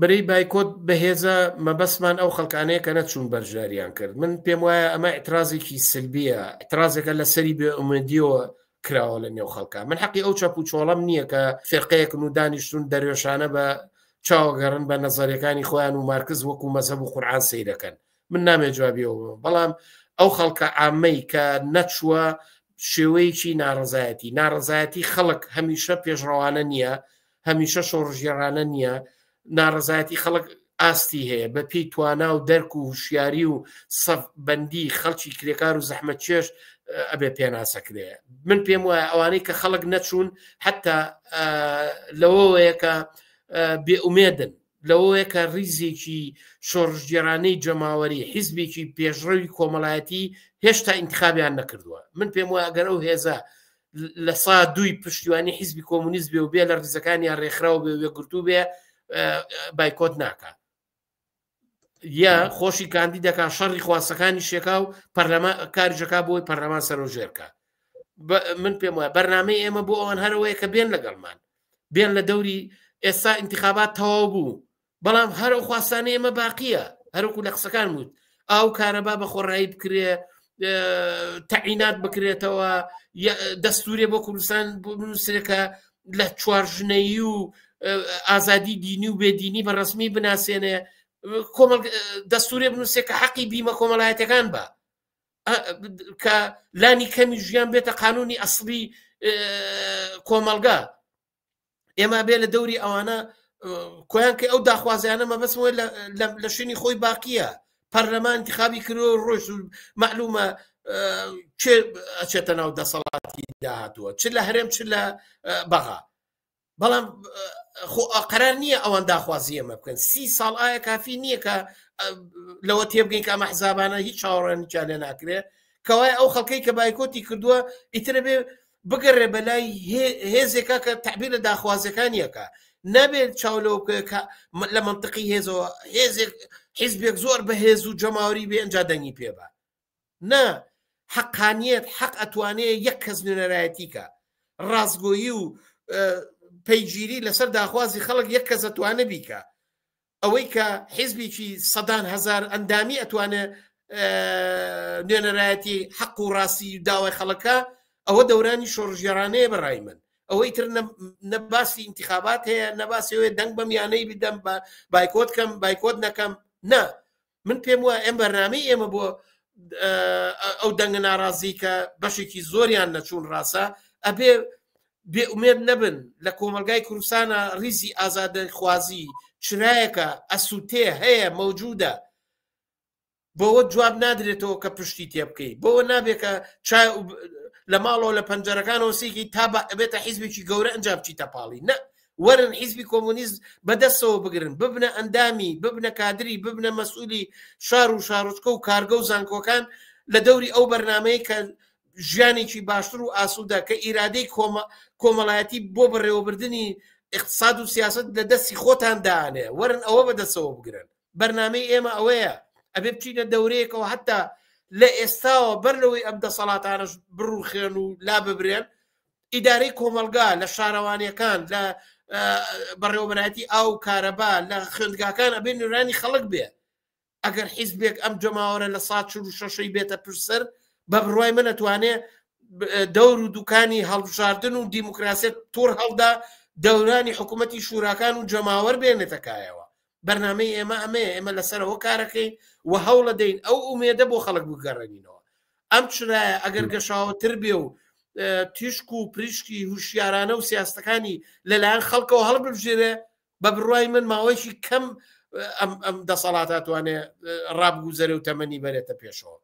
بەرەی بایکۆت بەهێزە مەبەسمان ئەو خەڵکانەیە کە نەچوون بەرژاریان کرد. من پێم وایە ئەمە ئەترازێکی سلبیە، ئەترازێکە لەسەری بێ ئومێدیەوە کراوە لە نێو خەڵکە. من حەقی ئەو چەپ و چۆڵەم نییە کە فێرقەیەکن و دانیشتون دەروێشانە بە چاوەگەڕن بە نەزەریەکانی خۆیان و مارکز وەکو مەزهب و قورعان سەیرەکەن. من نامێ جوابیەوە، بەڵام ئەو خەڵکە عامەی کە نەچووە شێوەیەکی ناڕەزایەتی خەڵک هەمیشە پێشڕەوانە نییە، هەمیشە شۆڕژێڕانە نییە. ناڕەزایەتی خەڵک ئاستی هەیە بە پێی توانا و دەرک و هوشیاری و سەفبەندی خەڵکی کرێکار و زەحمەت چێش ئەبێ پێناسەکرێ. من پێم وایە ئەوانەی کە خەڵک نەچوون حتا لەوەیە کە بێئومێدن، لەوەیە کە ریزێکی شۆڕژگێرانەی جەماوەری حیزبێکی پێشڕەوی کۆمەڵایەتی هێشتا ئینتخابیان نەکردووە. من پێم وایە ئەگەر ئەو هێزە لە سا دوی پشتیوانی حیزبی کۆمونیست بێ و بێ لە ڕیزەکانیان ڕێکخراو بێ وێگرتوو بێ بایکۆت ناکە، یا خۆشی کاندی دەکا شەڕی خواستەکانی شێکا و کاریژەکە بۆی پەرلەمان سەرۆژێرکە. من پێم وایە بەرنامەی ئێمە بۆ ئەوان هەرەوەیە کە بێن لەگەڵمان، بێن لە دەوری ئێستا ئینتیخابات تەواو بوو، بەڵام هەرو خواستانە ئێمە باقیە. هەروکو لە قسەکان وت ئاو کارەبا بە خۆڕایی بکرێ، تەعینات بکرێتەوە، دەستورێ بۆ کوردستان بنووسێکە لە چوارژنەیی و ئازادی دینی و بێدینی بە ڕسمی بناسێنێ، دەستورێ بنووسێ کە حەقی بیمە کۆمەڵایەتەکان بە کە لانی کەمی ژیان بێتە قانونی ئەسڵی کۆمەلگا. ئێمە بێ لە دەوری ئەوانە کۆیان کە ئەو داخوازیانە مەبەسمەوە لە شوێنی خۆی باقیە. پەرلەمان انتخابی کردەوە ڕۆژ معلومە چێ ئەچێتە ناو دەسەڵاتی داهاتووە، چ لە هەرێم چ لە بەغا. بەڵام قەرار نییە ئەوان داخوازی ئێمە بکەن. 30 ساڵ ئایا کافی نییە کە لەوە تێبگەین کە ئەمە حزابانە هیچ چاوەڕێنیان لێ ناکرێت، کەوای ئەو خەڵکەی کە بایکۆتی کردووە ئیترە بێ بگەڕێ بەلای هێزێکە کە تعبیر لە داخوازەکانیەکە، نابێت چاولەوە لە منطقی هێزەوە حیزبێک زۆر بەهێز و جەماوەری بێ ئەنجا دەنگی پێبە. نا، حەقانیەت حەق ئەتوانێت یەک کەس نوێنەرایەتیکە، ڕاستگۆیی و پەیگیری لەسەر داخوازی خەڵک یەک کەس ئەتوانە بیکە. ئەوەی کە حیزبێکی سەدان هەزار ئەندامی ئەتوانێت نوێنەرایەتی حەق و ڕاستی داوای خەڵکە، ئەوە دەورانی شۆڕژێرانەیە بەڕای من. ئەوەی تر نەباسی انتخابات هەیە، نەباسیەوەی دەنگ بە میانەی بدەم بە بایکۆت کەم بایکۆت نەکەم. نا، من پێم وایە ئەم بەرنامەی ئێمە بۆ ئەو دەنگە ناڕازی کە بەشێکی زۆریان نەچوون ڕاستە، ئەبێ بێئومێد نەبن لە کۆمەلگای کوردستانە ریزی ئازادەخوازی چرایەکە ئەسووتێ هەیە مەوجودە، بۆەوە جواب نادرێتەوە کە پشتی تێ بکەیت، بۆەوە نابێت کە لە ماڵەوە لە پەنجەرەکانەوە سێکی تا ئەبێتە حیزبێکی گەورە ئەنجام بچیتە پاڵی. نە، وەرن حیزبی کۆمونیست بەدەستەوە بگرن، ببنە ئەندامی، ببنە کادری، ببنە مەسئولی شار و شارۆچکە و کارگە و زانکۆکان لە دەوری ئەو بەرنامەیە کە ژیانێکی باشتر و ئاسوودە کە ئیرادەی کۆمەڵایەتی بۆ بەڕێوەبردننی اقتصاد و سیاست لە دەستی خۆتان داانێ، وەرن ئەوە بەدەستەوە بگرن. بەرنامەی ئێمە ئەوەیە ئەبێ بچینە دەورەیەکەوە حتا لە ئێستاوە بەر لەوەی ئەم دەسەڵاتانەش بڕوخێن و لا ببرێن، ئیدارەی کۆمەلگا لە شارەوانیەکان، لە بەڕێوەبەرایەتی ئاو کارەبا، لە خوێندگاکان ئەبێ نوێرانی خەڵک بێ. ئەگەر حیزبێک ئەم جەماوەرە لە 146 بێتە پشتسەر، بە بڕوای من ئەتوانێت دەور و دوکانی هەڵبژاردن و دیموکراسیت تۆر هەڵدا دەورانی حکوومەتی شوراکان و جەماوەر بێنێتەکایەوە. بەرنامەی ئێمە ئەمەیە، ئێمە لەسەرەوە کارەکەین و هەوڵە دەین ئەو ئومێدە بۆ خەڵک بگەڕێنینەوە. ئەم چرایە ئەگەر گەشاوەتر بێ و تیشک و پریشکی هوشیارانە و سیاستەکانی لەلایەن خەڵکەوە هەڵبژێرێ، بە بڕوای من ماوەیەکی کەم ئەم دەسەڵاتاتوانێ ڕابگوزەرێ و تەمەنی بەرێتە پێشەوە.